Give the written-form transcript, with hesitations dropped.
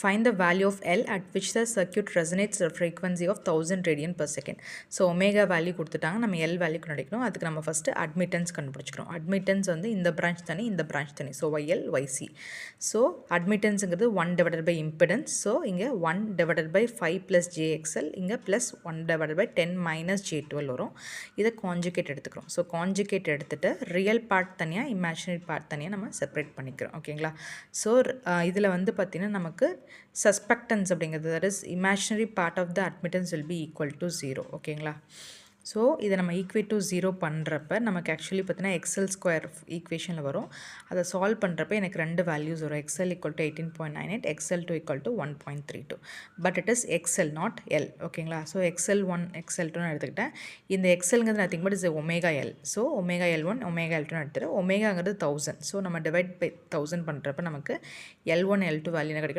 Find the value of L at which the circuit resonates at a frequency of 1000 radian per second. So omega value கொடுத்துட்டாங்க, நம்ம L value கண்டுபிடிக்கணும். அதுக்கு நம்ம first admittance கண்டுபிடிச்சிக்கிறோம். Admittance வந்து இந்த branch தனி, இந்த பிரான்ச் தனி. So YL YC. ஸோ அட்மிட்டன்ஸுங்கிறது 1 டிவைடட் பை இம்பிடன்ஸ். ஸோ இங்கே 1 டிவைடட் பை 5 ப்ளஸ் ஜேஎக்ஸ்எல், இங்கே ப்ளஸ் 1 டிவைடட் பை 10 மைனஸ் ஜே12 வரும். இதை கான்ஜுகேட் எடுத்துக்கிறோம். ஸோ கான்ஜுகேட் எடுத்துகிட்டு ரியல் பார்ட் தனியாக, இமேஜினரி பார்ட் தனியாக நம்ம செப்பரேட் பண்ணிக்கிறோம். ஓகேங்களா? ஸோ இதில் வந்து பார்த்திங்கன்னா நமக்கு சஸ்பெக்டன்ஸ் அப்படிங்கிறது, that is imaginary part of the admittance will be equal to 0. ஓகேங்களா? ஸோ இதை நம்ம ஈக்குவேட் டு 0 பண்ணுறப்ப நமக்கு ஆக்சுவலி பார்த்தீங்கன்னா எக்ஸல் ஸ்கொயர் ஈக்குவேஷனில் வரும். அதை சால்வ் பண்ணுறப்ப எனக்கு 2 வேல்யூஸ் வரும். XL equal to 18.98, XL 2 equal to 1.32. But it is XL not L. ஓகேங்களா? ஸோ எக்ஸல் 1 எக்ஸல் 2 எடுத்துக்கிட்டேன். இந்த எக்ஸல்ங்கிறது nothing but is omega L. So omega L1 omega L2 எடுத்துகிட்டு ஒமேகாங்கிறது 1000. ஸோ நம்ம டிவைட் பை 1000 பண்ணுறப்ப நமக்கு L1 L2 வேல்யூ என்ன கிடைக்கும்?